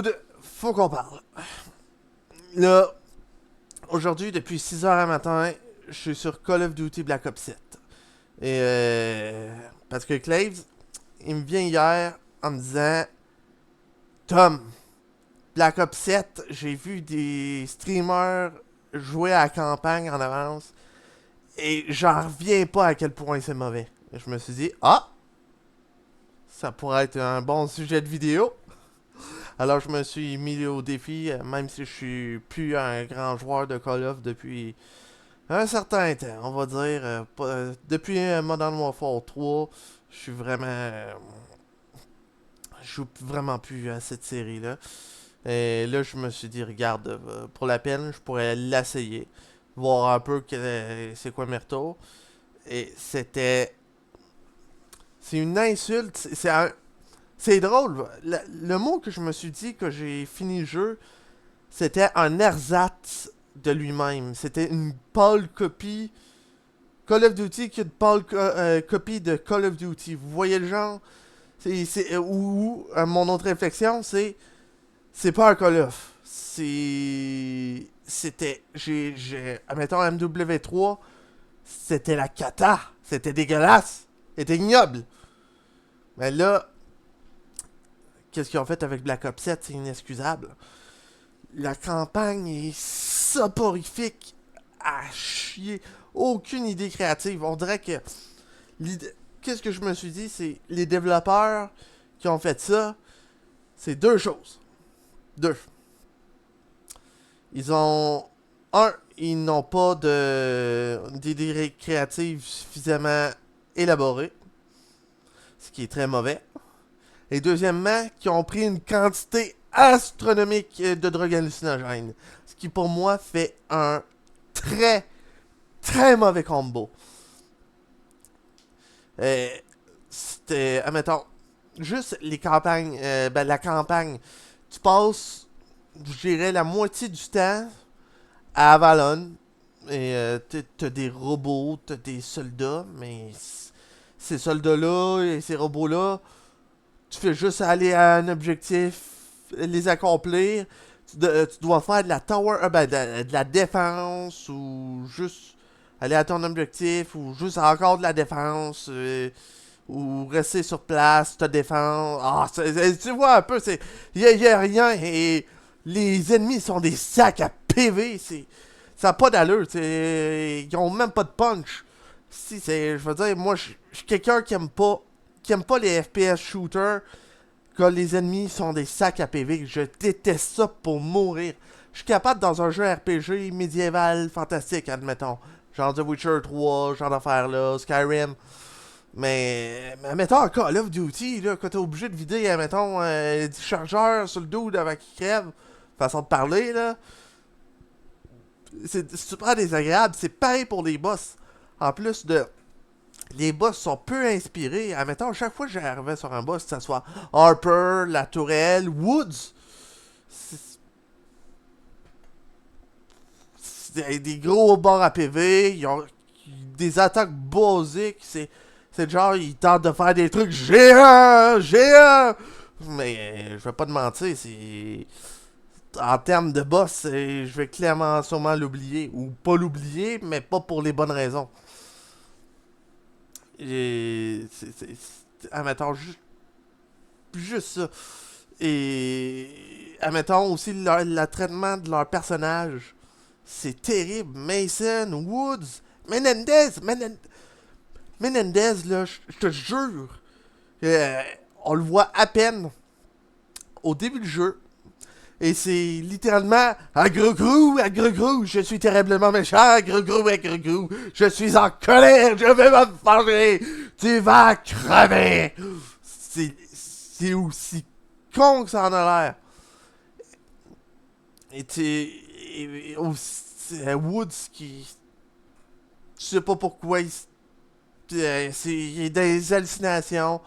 Dude, faut qu'on parle. Là, aujourd'hui, depuis 6 heures à matin, je suis sur Call of Duty Black Ops 7. Et parce que Claves, il me vient hier en me disant Tom, Black Ops 7, j'ai vu des streamers jouer à la campagne en avance et j'en reviens pas à quel point c'est mauvais. Et je me suis dit, ah, ça pourrait être un bon sujet de vidéo. Alors je me suis mis au défi, même si je suis plus un grand joueur de Call of depuis un certain temps, on va dire. Depuis Modern Warfare 3, je suis vraiment. Je joue vraiment plus à cette série-là. Et là, je me suis dit, regarde, pour la peine, je pourrais l'essayer. Voir un peu c'est quoi mes retours. Et c'était. C'est une insulte. C'est drôle. Le mot que je me suis dit que j'ai fini le jeu, c'était un ersatz de lui-même. C'était une pâle copie. Call of Duty qui est une pâle copie de Call of Duty. Vous voyez le genre? Mon autre réflexion, c'est pas un Call of. C'était. Admettons, MW3, c'était la cata. C'était dégueulasse. C'était ignoble. Mais là, qu'est-ce qu'ils ont fait avec Black Ops 7? C'est inexcusable. La campagne est soporifique à chier. Aucune idée créative. On dirait que. Qu'est-ce que je me suis dit? C'est les développeurs qui ont fait ça. C'est deux choses. Deux. Ils ont. Ils n'ont pas d'idées créatives suffisamment élaborées. Ce qui est très mauvais. Et deuxièmement, qui ont pris une quantité astronomique de drogue hallucinogène. Ce qui pour moi fait un très, très mauvais combo. C'était, admettons, juste les campagnes, la campagne, tu passes, je dirais, la moitié du temps à Avalon. Et t'as des robots, t'as des soldats, mais ces soldats-là et ces robots-là, tu fais juste aller à un objectif, les accomplir. Tu dois faire de la tower, de la défense ou juste aller à ton objectif ou juste encore de la défense ou rester sur place, te défendre. Tu vois un peu, y a rien et les ennemis sont des sacs à PV. Ça n'a pas d'allure. Ils ont même pas de punch. Je veux dire, moi, je suis quelqu'un qui aime pas les FPS shooters quand les ennemis sont des sacs à PV. Je déteste ça pour mourir. Je suis capable dans un jeu RPG médiéval fantastique, admettons. Genre The Witcher 3, genre d'affaires là, Skyrim. Mais mettons un Call of Duty, là, quand t'es obligé de vider, mettons, du chargeur sur le dude avant qu'il crève, façon de parler, là. C'est super désagréable. C'est pareil pour les boss. En plus de. Les boss sont peu inspirés. Admettons, chaque fois que j'arrivais sur un boss, que ce soit Harper, La Tourelle, Woods, c'est des gros bords à PV, ils ont des attaques basiques, c'est genre, ils tentent de faire des trucs géants. Mais je vais pas te mentir, c'est. En termes de boss, je vais clairement sûrement l'oublier. Ou pas l'oublier, mais pas pour les bonnes raisons. Admettons, juste ça. Et admettons aussi le traitement de leur personnage. C'est terrible. Mason, Woods, Menendez, là, je te jure. On le voit à peine au début du jeu. Et c'est littéralement Agro-grou, je suis terriblement méchant, Agro-grou, je suis en colère, je vais me venger, tu vas crever. C'est aussi con que ça en a l'air. Et aussi Woods qui, je sais pas pourquoi, il a des hallucinations,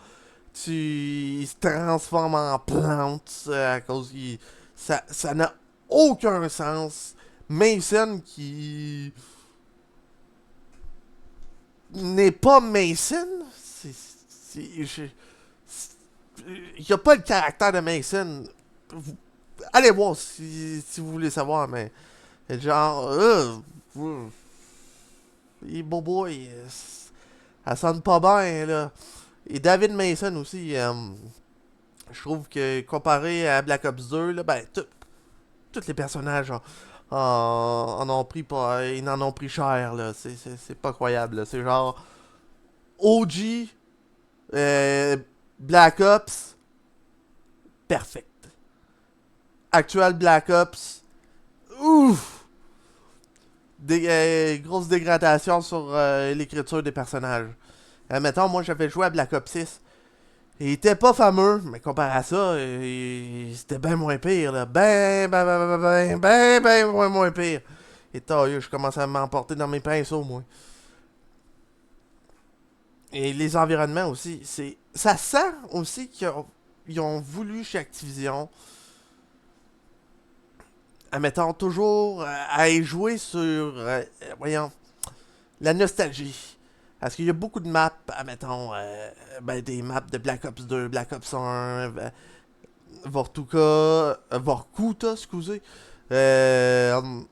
il se transforme en plante à cause qu'il ça n'a aucun sens. Mason qui n'est pas Mason, il n'y a pas le caractère de Mason. Allez voir si vous voulez savoir, mais genre, les bobos, elle sonne pas bien, là. Et David Mason aussi, je trouve que comparé à Black Ops 2, là, ben, tous les personnages en ont pris pas, ils en ont pris cher, là. C'est pas croyable, là. C'est genre OG, Black Ops, perfect. Actual Black Ops, ouf! Grosse dégradation sur l'écriture des personnages. Mettons, moi j'avais joué à Black Ops 6. Il était pas fameux, mais comparé à ça, c'était bien moins pire, là. Moins pire. Et tailleux, je commence à m'emporter dans mes pinceaux, moi. Et les environnements aussi, ça sent aussi qu'ils ont voulu chez Activision, admettons, toujours à y jouer sur, voyons, la nostalgie. Parce qu'il y a beaucoup de maps, admettons, ben, des maps de Black Ops 2, Black Ops 1, Vorkuta, excusez. Mettons,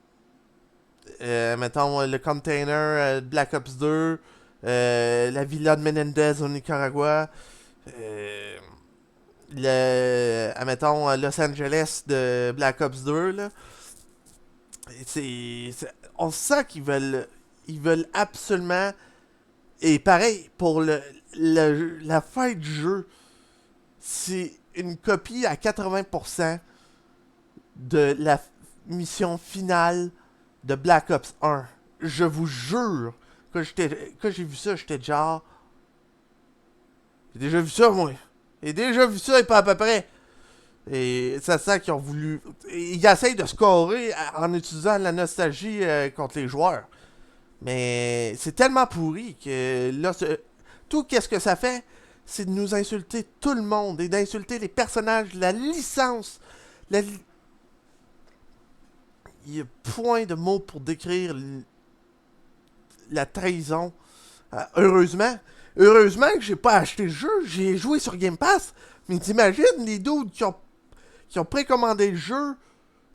le container Black Ops 2, la villa de Menendez au Nicaragua, euh, admettons, Los Angeles de Black Ops 2, là. On sent ils veulent absolument. Et pareil, pour la fin du jeu, c'est une copie à 80% de la mission finale de Black Ops 1. Je vous jure, quand j'ai vu ça, j'étais genre. J'ai déjà vu ça, moi. J'ai déjà vu ça et pas à peu près. Et c'est ça qu'ils ont voulu. Ils essayent de scorer en utilisant la nostalgie contre les joueurs. Mais c'est tellement pourri que là, tout qu'est-ce que ça fait, c'est de nous insulter tout le monde et d'insulter les personnages, la licence. Il y a point de mots pour décrire la trahison. Heureusement que j'ai pas acheté le jeu, j'ai joué sur Game Pass. Mais t'imagines les dudes qui ont précommandé le jeu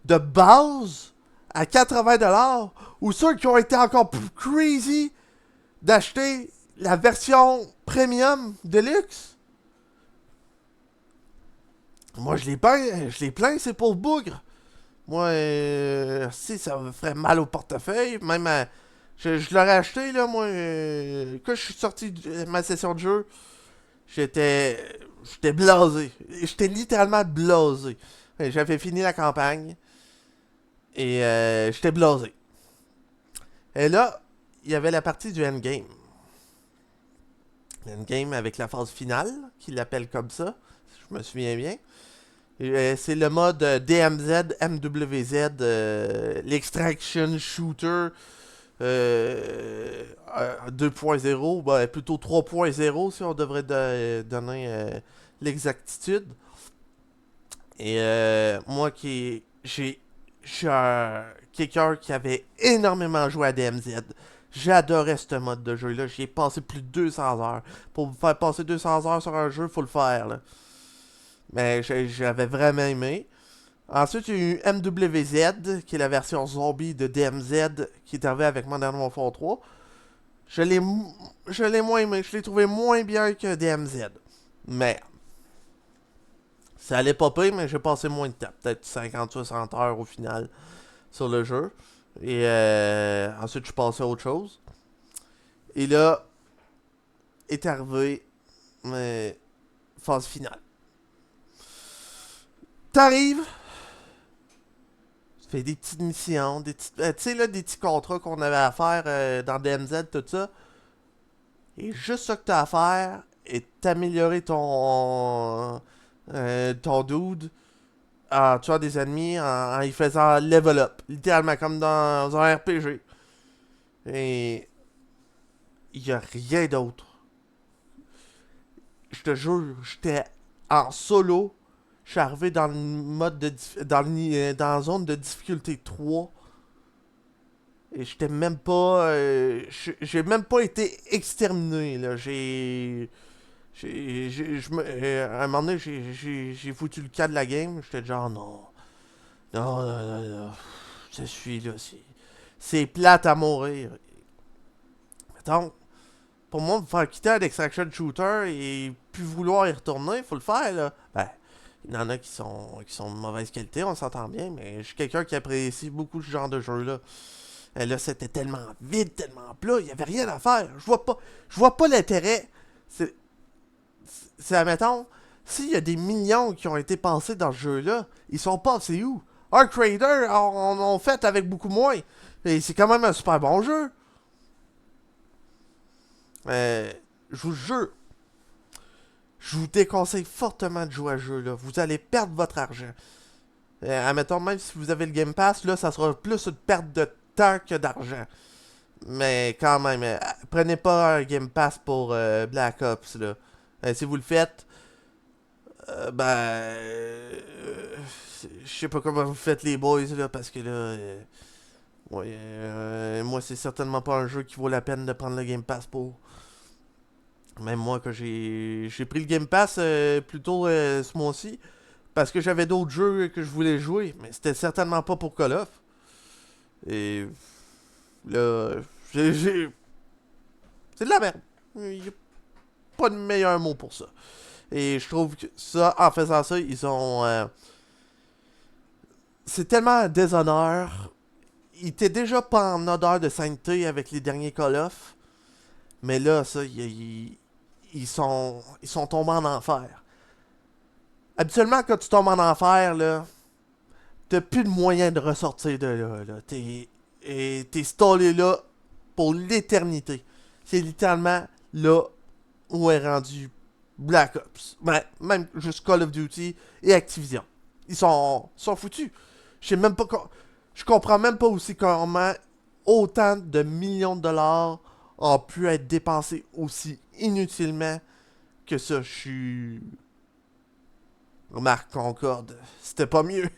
de base à 80$ ou ceux qui ont été encore plus crazy d'acheter la version premium deluxe. Moi, je les plains, c'est pour le bougre. Moi, si ça me ferait mal au portefeuille, même je l'aurais acheté, là, moi, quand je suis sorti de ma session de jeu, j'étais blasé. J'étais littéralement blasé. J'avais fini la campagne et j'étais blasé. Et là, il y avait la partie du endgame. Endgame avec la phase finale, qu'il l'appelle comme ça, si je me souviens bien. C'est le mode DMZ, MWZ, l'extraction shooter 2.0, ben, plutôt 3.0 si on devrait donner l'exactitude. Et moi je suis quelqu'un qui avait énormément joué à DMZ. J'adorais ce mode de jeu-là. J'y ai passé plus de 200 heures. Pour vous faire passer 200 heures sur un jeu, faut le faire. Là. Mais j'avais vraiment aimé. Ensuite, il y a eu MWZ, qui est la version zombie de DMZ, qui est arrivée avec Modern Warfare 3. Je l'ai, je l'ai moins aimé. Je l'ai trouvé moins bien que DMZ. Mais, ça allait pas pire, mais j'ai passé moins de temps. Peut-être 50-60 heures au final sur le jeu. Et ensuite, je passais à autre chose. Et là, est arrivé phase finale. T'arrives, tu fais des petites missions, tu sais là, des petits contrats qu'on avait à faire dans DMZ, tout ça. Et juste ce que t'as à faire est d'améliorer ton dude en tuant des ennemis, en y faisant level up. Littéralement, comme dans un RPG. Et il n'y a rien d'autre. Je te jure, j'étais en solo. Je suis arrivé dans le mode dans la zone de difficulté 3. Et j'étais même pas. J'ai même pas été exterminé, là. À un moment donné, j'ai foutu le cas de la game. J'étais genre non. Non, non, non, non. Je suis là, c'est plate à mourir. Mettons, pour moi, me faire quitter un extraction shooter et plus vouloir y retourner, faut le faire, là. Ben, il y en a qui sont de mauvaise qualité, on s'entend bien, mais je suis quelqu'un qui apprécie beaucoup ce genre de jeu-là. Et là, c'était tellement vide, tellement plat, il n'y avait rien à faire. Je vois pas l'intérêt. C'est, admettons, s'il y a des millions qui ont été passés dans ce jeu-là, ils sont passés où? Arc Raider en fait avec beaucoup moins. Et c'est quand même un super bon jeu. Je vous jure, je vous déconseille fortement de jouer à ce jeu-là. Vous allez perdre votre argent. Admettons, même si vous avez le Game Pass, là, ça sera plus une perte de temps que d'argent. Mais quand même, prenez pas un Game Pass pour Black Ops, là. Si vous le faites, je sais pas comment vous faites les boys, là, parce que là, ouais, moi, c'est certainement pas un jeu qui vaut la peine de prendre le Game Pass pour. Même moi, que j'ai pris le Game Pass plus tôt ce mois-ci, parce que j'avais d'autres jeux que je voulais jouer, mais c'était certainement pas pour Call of. Et là, c'est de la merde. Il n'y a pas de meilleur mot pour ça. Et je trouve que ça, en faisant ça, ils ont. C'est tellement un déshonneur. Ils étaient déjà pas en odeur de sainteté avec les derniers Call of. Mais là, ça, ils sont tombés en enfer. Habituellement, quand tu tombes en enfer, là, t'as plus de moyen de ressortir de là. T'es stallé là pour l'éternité. C'est littéralement là où est rendu Black Ops. Ben, même juste Call of Duty et Activision. Ils sont foutus. Je sais même pas. Je comprends même pas aussi comment autant de millions de dollars ont pu être dépensés aussi inutilement que ça. Je suis. Marc Concorde. C'était pas mieux.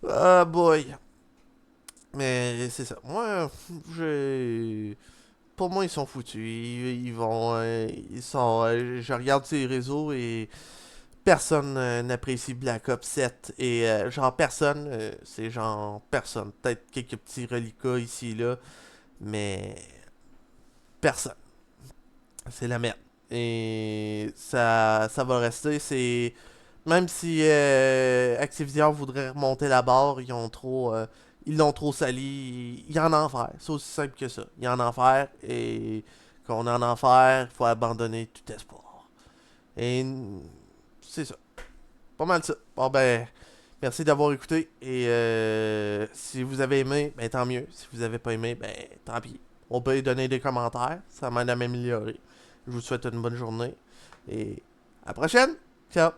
Ah boy. Mais c'est ça. Moi, j'ai. Pour moi, ils sont foutus. Ils vont. Ils sont. Je regarde ces réseaux et personne n'apprécie Black Ops 7. Et genre, personne. C'est genre, personne. Peut-être quelques petits reliquats ici et là. Mais. Personne. C'est la merde. Et ça va rester. C'est. Même si Activision voudrait remonter la barre, ils l'ont trop sali. Il y en a en enfer. C'est aussi simple que ça. Il y en a en enfer et quand on est en enfer, il faut abandonner tout espoir. Et c'est ça. Pas mal ça. Bon ben, merci d'avoir écouté et si vous avez aimé, ben tant mieux. Si vous avez pas aimé, ben tant pis. On peut y donner des commentaires, ça m'aide à m'améliorer. Je vous souhaite une bonne journée et à la prochaine. Ciao.